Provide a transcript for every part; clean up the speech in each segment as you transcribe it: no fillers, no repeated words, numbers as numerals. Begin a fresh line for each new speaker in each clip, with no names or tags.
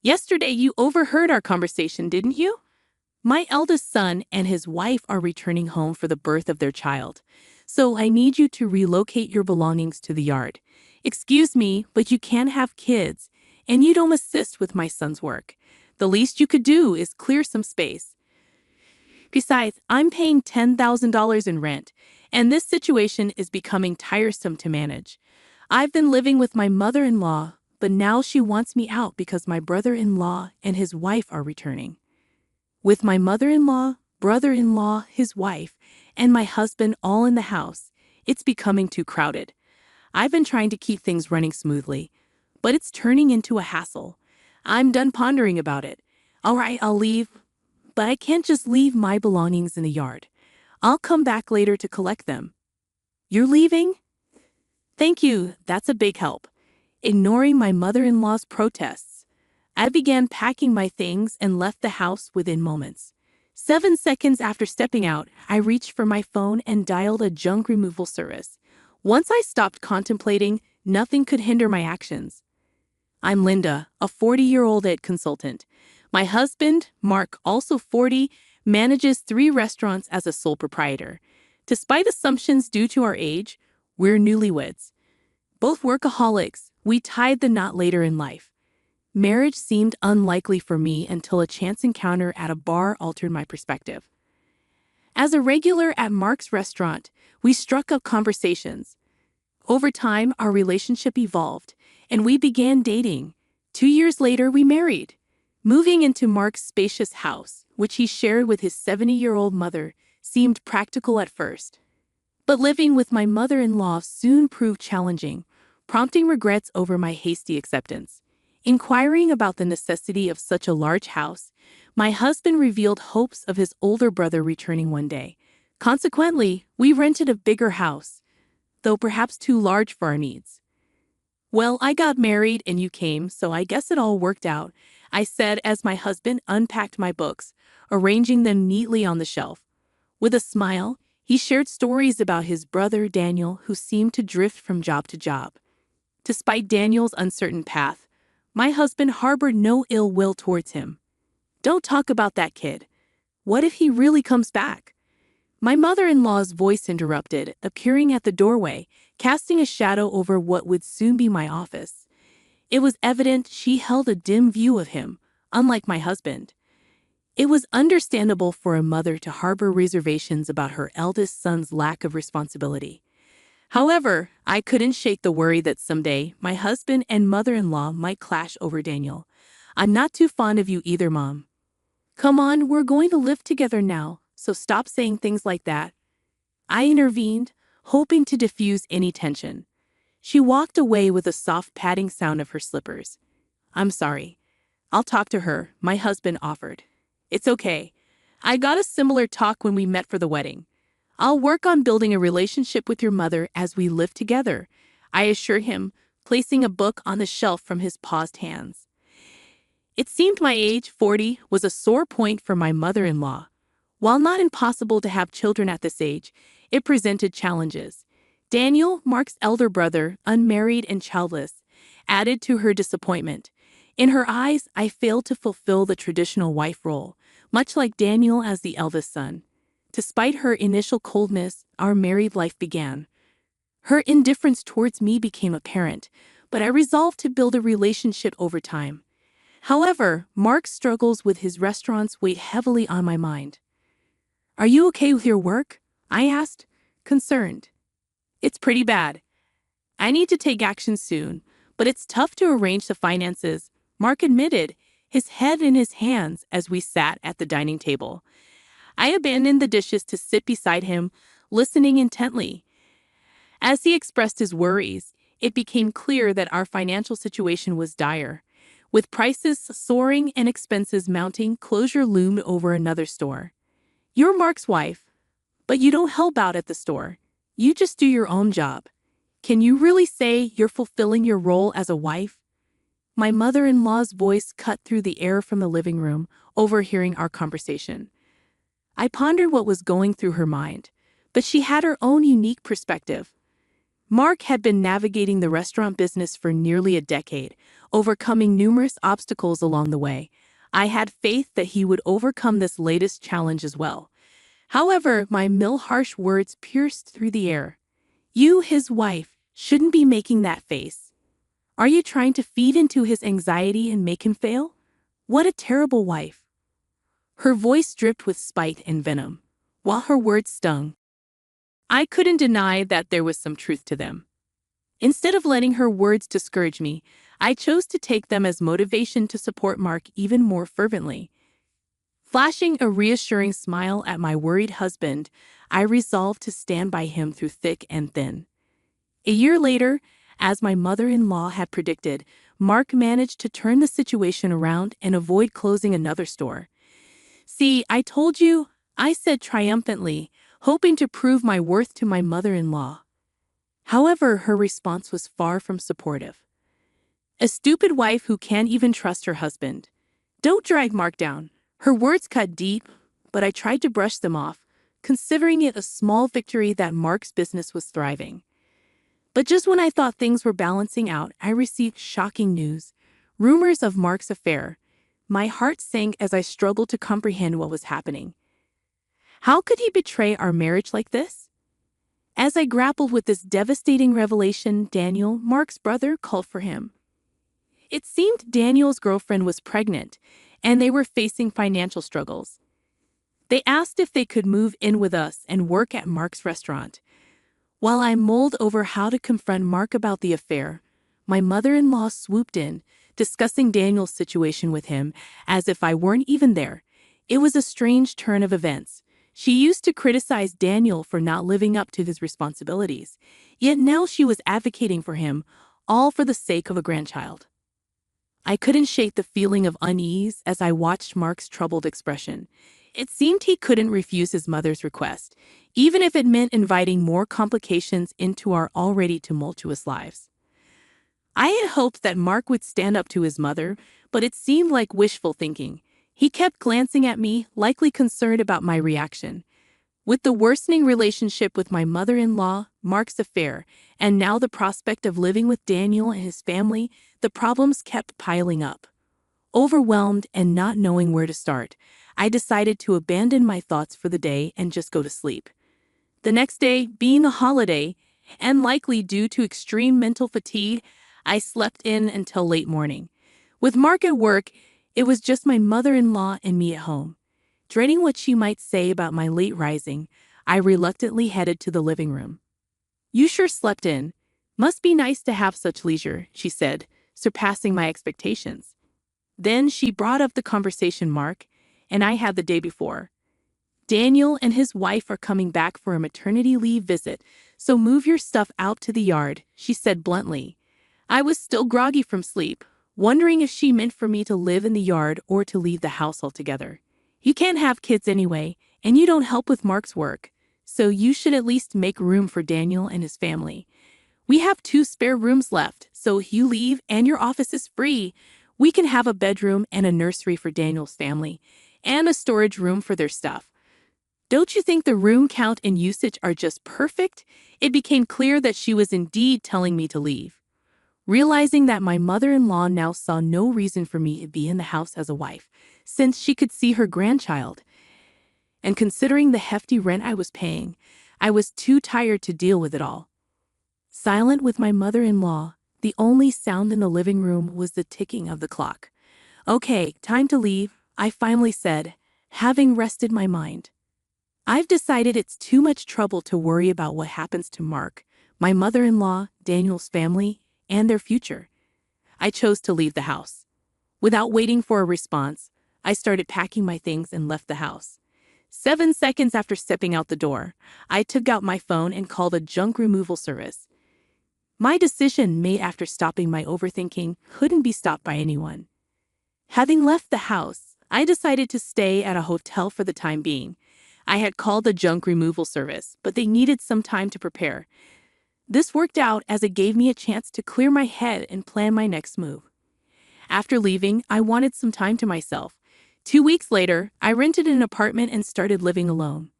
Yesterday you overheard our conversation, didn't you? My eldest son and his wife are returning home for the birth of their child. So I need you to relocate your belongings to the yard. Excuse me, but you can't have kids, and you don't assist with my son's work. The least you could do is clear some space. Besides, I'm paying $10,000 in rent, and this situation is becoming tiresome to manage. I've been living with my mother-in-law, but now she wants me out because my brother-in-law and his wife are returning. With my mother-in-law, brother-in-law, his wife, and my husband all in the house, it's becoming too crowded. I've been trying to keep things running smoothly, but it's turning into a hassle. I'm done pondering about it. All right, I'll leave, but I can't just leave my belongings in the yard. I'll come back later to collect them. You're leaving? Thank you, that's a big help. Ignoring my mother-in-law's protests, I began packing my things and left the house within moments. 7 seconds after stepping out, I reached for my phone and dialed a junk removal service. Once I stopped contemplating, nothing could hinder my actions. I'm Linda, a 40-year-old ed consultant. My husband, Mark, also 40, manages 3 restaurants as a sole proprietor. Despite assumptions due to our age, we're newlyweds. Both workaholics, we tied the knot later in life. Marriage seemed unlikely for me until a chance encounter at a bar altered my perspective. As a regular at Mark's restaurant, we struck up conversations. Over time, our relationship evolved, and we began dating. 2 years later, we married. Moving into Mark's spacious house, which he shared with his 70-year-old mother, seemed practical at first. But living with my mother-in-law soon proved challenging, prompting regrets over my hasty acceptance. Inquiring about the necessity of such a large house, my husband revealed hopes of his older brother returning one day. Consequently, we rented a bigger house, though perhaps too large for our needs. Well, I got married and you came, so I guess it all worked out, I said as my husband unpacked my books, arranging them neatly on the shelf. With a smile, he shared stories about his brother Daniel, who seemed to drift from job to job. Despite Daniel's uncertain path, my husband harbored no ill will towards him. Don't talk about that kid. What if he really comes back? My mother-in-law's voice interrupted, appearing at the doorway, casting a shadow over what would soon be my office. It was evident she held a dim view of him, unlike my husband. It was understandable for a mother to harbor reservations about her eldest son's lack of responsibility. However, I couldn't shake the worry that someday my husband and mother-in-law might clash over Daniel. I'm not too fond of you either, Mom. Come on, we're going to live together now, so stop saying things like that. I intervened, hoping to diffuse any tension. She walked away with a soft padding sound of her slippers. I'm sorry. I'll talk to her, my husband offered. It's okay. I got a similar talk when we met for the wedding. I'll work on building a relationship with your mother as we live together, I assure him, placing a book on the shelf from his paused hands. It seemed my age, 40, was a sore point for my mother-in-law. While not impossible to have children at this age, it presented challenges. Daniel, Mark's elder brother, unmarried and childless, added to her disappointment. In her eyes, I failed to fulfill the traditional wife role, much like Daniel as the eldest son. Despite her initial coldness, our married life began. Her indifference towards me became apparent, but I resolved to build a relationship over time. However, Mark's struggles with his restaurants weighed heavily on my mind. Are you okay with your work? I asked, concerned. It's pretty bad. I need to take action soon, but it's tough to arrange the finances, Mark admitted, his head in his hands as we sat at the dining table. I abandoned the dishes to sit beside him, listening intently. As he expressed his worries, it became clear that our financial situation was dire. With prices soaring and expenses mounting, closure loomed over another store. You're Mark's wife, but you don't help out at the store. You just do your own job. Can you really say you're fulfilling your role as a wife? My mother-in-law's voice cut through the air from the living room, overhearing our conversation. I pondered what was going through her mind, but she had her own unique perspective. Mark had been navigating the restaurant business for nearly a decade, overcoming numerous obstacles along the way. I had faith that he would overcome this latest challenge as well. However, my harsh words pierced through the air. You, his wife, shouldn't be making that face. Are you trying to feed into his anxiety and make him fail? What a terrible wife. Her voice dripped with spite and venom, while her words stung. I couldn't deny that there was some truth to them. Instead of letting her words discourage me, I chose to take them as motivation to support Mark even more fervently. Flashing a reassuring smile at my worried husband, I resolved to stand by him through thick and thin. A year later, as my mother-in-law had predicted, Mark managed to turn the situation around and avoid closing another store. "See, I told you," I said triumphantly, hoping to prove my worth to my mother-in-law. However, her response was far from supportive. "A stupid wife who can't even trust her husband. Don't drag Mark down." Her words cut deep, but I tried to brush them off, considering it a small victory that Mark's business was thriving. But just when I thought things were balancing out, I received shocking news. Rumors of Mark's affair. My heart sank as I struggled to comprehend what was happening. How could he betray our marriage like this? As I grappled with this devastating revelation, Daniel, Mark's brother, called for him. It seemed Daniel's girlfriend was pregnant, and they were facing financial struggles. They asked if they could move in with us and work at Mark's restaurant. While I mulled over how to confront Mark about the affair, my mother-in-law swooped in, discussing Daniel's situation with him as if I weren't even there. It was a strange turn of events. She used to criticize Daniel for not living up to his responsibilities, yet now she was advocating for him, all for the sake of a grandchild. I couldn't shake the feeling of unease as I watched Mark's troubled expression. It seemed he couldn't refuse his mother's request, even if it meant inviting more complications into our already tumultuous lives. I had hoped that Mark would stand up to his mother, but it seemed like wishful thinking. He kept glancing at me, likely concerned about my reaction. With the worsening relationship with my mother-in-law, Mark's affair, and now the prospect of living with Daniel and his family, the problems kept piling up. Overwhelmed and not knowing where to start, I decided to abandon my thoughts for the day and just go to sleep. The next day, being a holiday, and likely due to extreme mental fatigue, I slept in until late morning. With Mark at work, it was just my mother-in-law and me at home. Dreading what she might say about my late rising, I reluctantly headed to the living room. "You sure slept in. Must be nice to have such leisure," she said, surpassing my expectations. Then she brought up the conversation Mark and I had the day before. "Daniel and his wife are coming back for a maternity leave visit, so move your stuff out to the yard," she said bluntly. I was still groggy from sleep, wondering if she meant for me to live in the yard or to leave the house altogether. "You can't have kids anyway, and you don't help with Mark's work, so you should at least make room for Daniel and his family. We have 2 spare rooms left, so if you leave and your office is free, we can have a bedroom and a nursery for Daniel's family, and a storage room for their stuff. Don't you think the room count and usage are just perfect?" It became clear that she was indeed telling me to leave. Realizing that my mother-in-law now saw no reason for me to be in the house as a wife, since she could see her grandchild, and considering the hefty rent I was paying, I was too tired to deal with it all. Silent with my mother-in-law, the only sound in the living room was the ticking of the clock. "Okay, time to leave," I finally said, having rested my mind. "I've decided it's too much trouble to worry about what happens to Mark, my mother-in-law, Daniel's family, and their future." I chose to leave the house. Without waiting for a response, I started packing my things and left the house. 7 seconds after stepping out the door, I took out my phone and called a junk removal service. My decision, made after stopping my overthinking, couldn't be stopped by anyone. Having left the house, I decided to stay at a hotel for the time being. I had called the junk removal service, but they needed some time to prepare. This worked out as it gave me a chance to clear my head and plan my next move. After leaving, I wanted some time to myself. 2 weeks later, I rented an apartment and started living alone.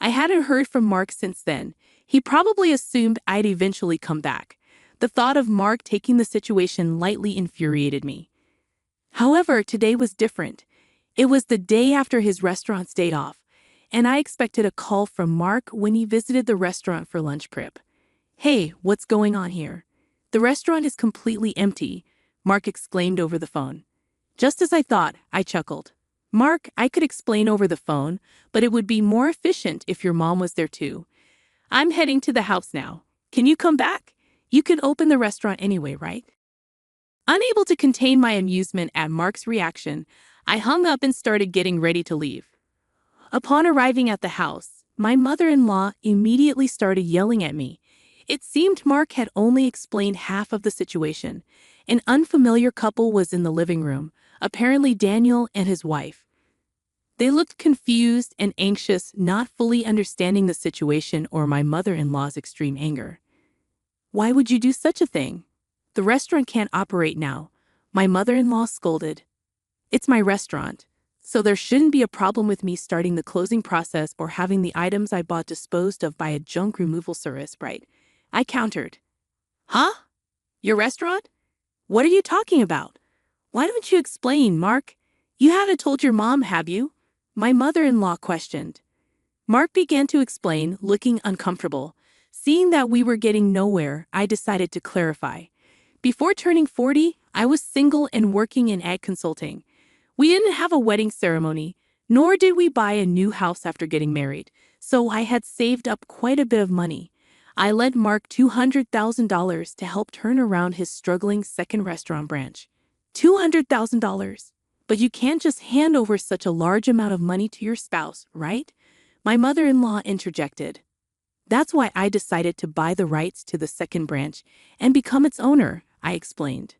I hadn't heard from Mark since then. He probably assumed I'd eventually come back. The thought of Mark taking the situation lightly infuriated me. However, today was different. It was the day after his restaurant's day off, and I expected a call from Mark when he visited the restaurant for lunch prep. "Hey, what's going on here? The restaurant is completely empty," Mark exclaimed over the phone. Just as I thought, I chuckled. "Mark, I could explain over the phone, but it would be more efficient if your mom was there too. I'm heading to the house now. Can you come back? You can open the restaurant anyway, right?" Unable to contain my amusement at Mark's reaction, I hung up and started getting ready to leave. Upon arriving at the house, my mother-in-law immediately started yelling at me. It seemed Mark had only explained half of the situation. An unfamiliar couple was in the living room, apparently Daniel and his wife. They looked confused and anxious, not fully understanding the situation or my mother-in-law's extreme anger. "Why would you do such a thing? The restaurant can't operate now," my mother-in-law scolded. "It's my restaurant, so there shouldn't be a problem with me starting the closing process or having the items I bought disposed of by a junk removal service, right?" I countered. "Huh? Your restaurant? What are you talking about? Why don't you explain, Mark? You haven't told your mom, have you?" my mother-in-law questioned. Mark began to explain, looking uncomfortable. Seeing that we were getting nowhere, I decided to clarify. Before turning 40, I was single and working in ad consulting. We didn't have a wedding ceremony, nor did we buy a new house after getting married, so I had saved up quite a bit of money. I lent Mark $200,000 to help turn around his struggling second restaurant branch. $200,000? But you can't just hand over such a large amount of money to your spouse, right? My mother-in-law interjected. "That's why I decided to buy the rights to the second branch and become its owner," I explained.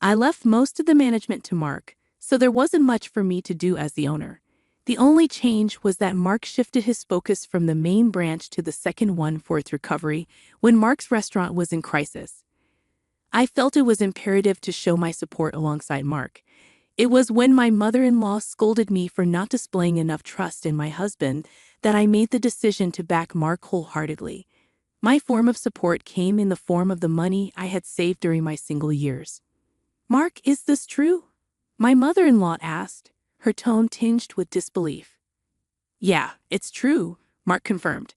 I left most of the management to Mark, so there wasn't much for me to do as the owner. The only change was that Mark shifted his focus from the main branch to the second one for its recovery when Mark's restaurant was in crisis. I felt it was imperative to show my support alongside Mark. It was when my mother-in-law scolded me for not displaying enough trust in my husband that I made the decision to back Mark wholeheartedly. My form of support came in the form of the money I had saved during my single years. "Mark, is this true?" my mother-in-law asked, her tone tinged with disbelief. "Yeah, it's true," Mark confirmed.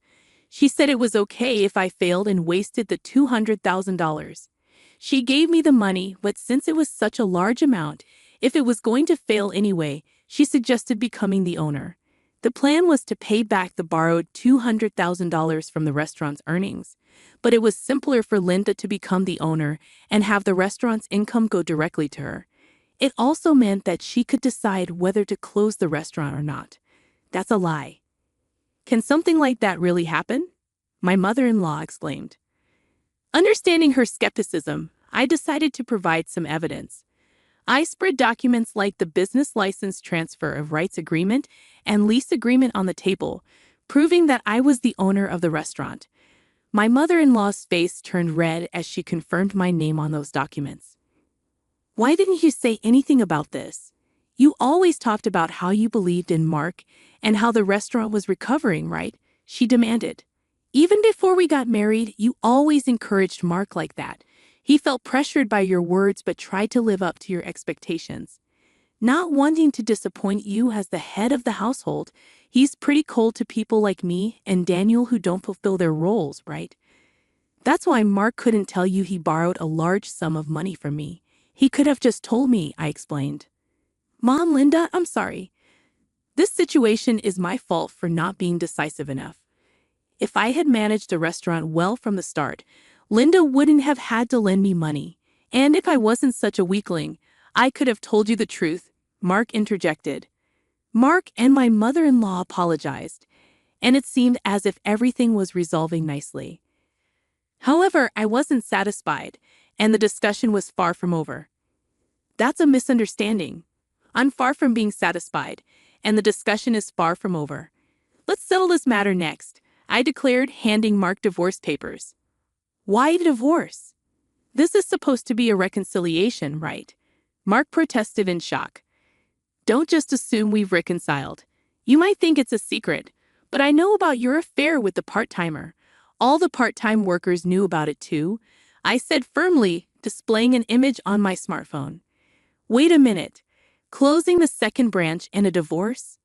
"She said it was okay if I failed and wasted the $200,000. She gave me the money, but since it was such a large amount, if it was going to fail anyway, she suggested becoming the owner. The plan was to pay back the borrowed $200,000 from the restaurant's earnings, but it was simpler for Linda to become the owner and have the restaurant's income go directly to her. It also meant that she could decide whether to close the restaurant or not. That's a lie. Can something like that really happen? My mother-in-law exclaimed. Understanding her skepticism, I decided to provide some evidence. I spread documents like the business license transfer of rights agreement and lease agreement on the table, proving that I was the owner of the restaurant. My mother-in-law's face turned red as she confirmed my name on those documents. "Why didn't you say anything about this? You always talked about how you believed in Mark and how the restaurant was recovering, right?" she demanded. "Even before we got married, you always encouraged Mark like that. He felt pressured by your words but tried to live up to your expectations. Not wanting to disappoint you as the head of the household, he's pretty cold to people like me and Daniel who don't fulfill their roles, right? That's why Mark couldn't tell you he borrowed a large sum of money from me. He could have just told me," I explained. "Mom, Linda, I'm sorry. This situation is my fault for not being decisive enough. If I had managed the restaurant well from the start, Linda wouldn't have had to lend me money. And if I wasn't such a weakling, I could have told you the truth," Mark interjected. Mark and my mother-in-law apologized, and it seemed as if everything was resolving nicely. However, I wasn't satisfied, and the discussion was far from over. "That's a misunderstanding. I'm far from being satisfied, and the discussion is far from over. Let's settle this matter next," I declared, handing Mark divorce papers. "Why divorce? This is supposed to be a reconciliation, right?" Mark protested in shock. "Don't just assume we've reconciled. You might think it's a secret, but I know about your affair with the part-timer. All the part-time workers knew about it too, I said firmly, displaying an image on my smartphone. Wait a minute. Closing the second branch and a divorce?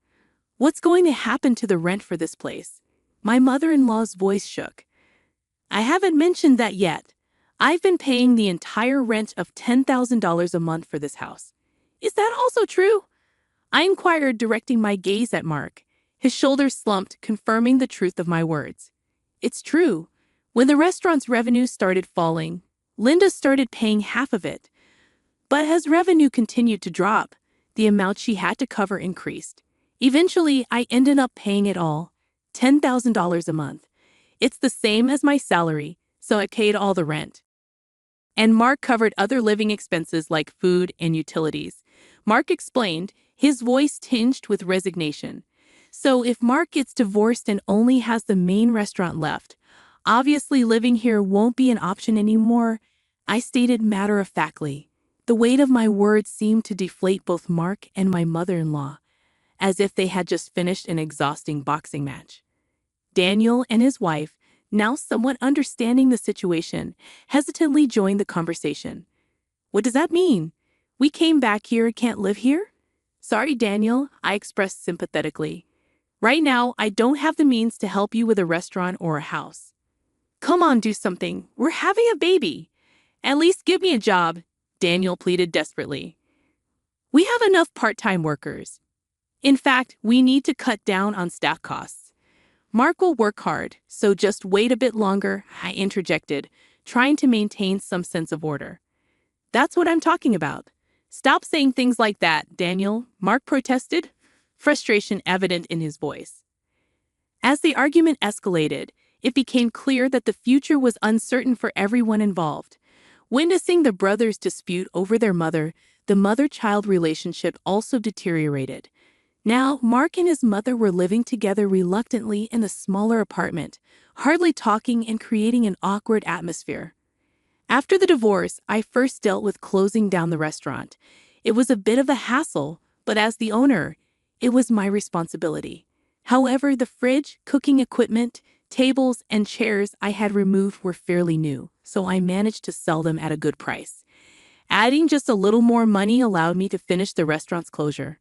What's going to happen to the rent for this place? My mother-in-law's voice shook. I haven't mentioned that yet. I've been paying the entire rent of $10,000 a month for this house. Is that also true? I inquired, directing my gaze at Mark. His shoulders slumped, confirming the truth of my words. It's true. When the restaurant's revenue started falling, Linda started paying half of it. But as revenue continued to drop, the amount she had to cover increased. Eventually, I ended up paying it all, $10,000 a month. It's the same as my salary, so I paid all the rent. And Mark covered other living expenses like food and utilities. Mark explained, his voice tinged with resignation. So if Mark gets divorced and only has the main restaurant left, obviously living here won't be an option anymore, I stated matter-of-factly. The weight of my words seemed to deflate both Mark and my mother-in-law, as if they had just finished an exhausting boxing match. Daniel and his wife, now somewhat understanding the situation, hesitantly joined the conversation. What does that mean? We came back here and can't live here? Sorry, Daniel, I expressed sympathetically. Right now, I don't have the means to help you with a restaurant or a house. Come on, do something. We're having a baby. At least give me a job, Daniel pleaded desperately. We have enough part-time workers. In fact, we need to cut down on staff costs. Mark will work hard, so just wait a bit longer, I interjected, trying to maintain some sense of order. That's what I'm talking about. Stop saying things like that, Daniel, Mark protested, frustration evident in his voice. As the argument escalated, it became clear that the future was uncertain for everyone involved. Witnessing the brothers dispute over their mother, the mother-child relationship also deteriorated. Now, Mark and his mother were living together reluctantly in a smaller apartment, hardly talking and creating an awkward atmosphere. After the divorce, I first dealt with closing down the restaurant. It was a bit of a hassle, but as the owner, it was my responsibility. However, the fridge, cooking equipment, tables, and chairs I had removed were fairly new, so I managed to sell them at a good price. Adding just a little more money allowed me to finish the restaurant's closure.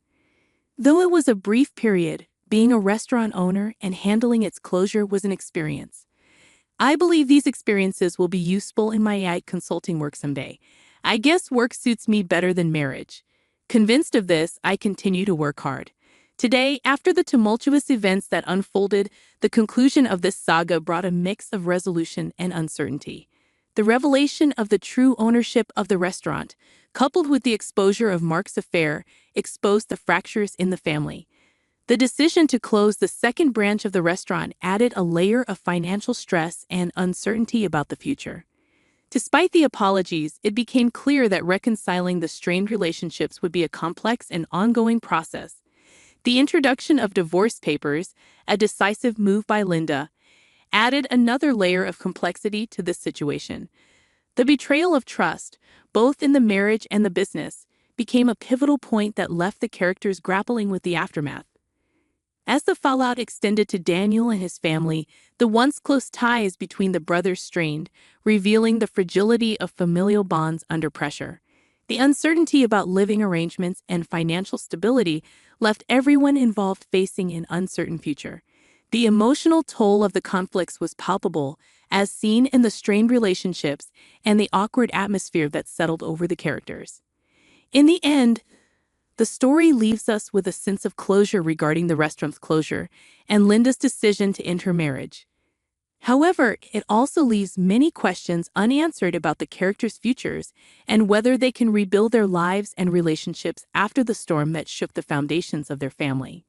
Though it was a brief period, being a restaurant owner and handling its closure was an experience. I believe these experiences will be useful in my AI consulting work someday. I guess work suits me better than marriage. Convinced of this, I continue to work hard. Today, after the tumultuous events that unfolded, the conclusion of this saga brought a mix of resolution and uncertainty. The revelation of the true ownership of the restaurant, coupled with the exposure of Mark's affair, exposed the fractures in the family. The decision to close the second branch of the restaurant added a layer of financial stress and uncertainty about the future. Despite the apologies, it became clear that reconciling the strained relationships would be a complex and ongoing process. The introduction of divorce papers, a decisive move by Linda, added another layer of complexity to this situation. The betrayal of trust, both in the marriage and the business, became a pivotal point that left the characters grappling with the aftermath. As the fallout extended to Daniel and his family, the once close ties between the brothers strained, revealing the fragility of familial bonds under pressure. The uncertainty about living arrangements and financial stability left everyone involved facing an uncertain future. The emotional toll of the conflicts was palpable, as seen in the strained relationships and the awkward atmosphere that settled over the characters. In the end, the story leaves us with a sense of closure regarding the restaurant's closure and Linda's decision to end her marriage. However, it also leaves many questions unanswered about the characters' futures and whether they can rebuild their lives and relationships after the storm that shook the foundations of their family.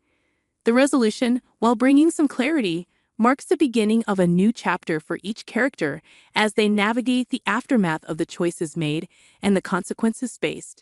The resolution, while bringing some clarity, marks the beginning of a new chapter for each character as they navigate the aftermath of the choices made and the consequences faced.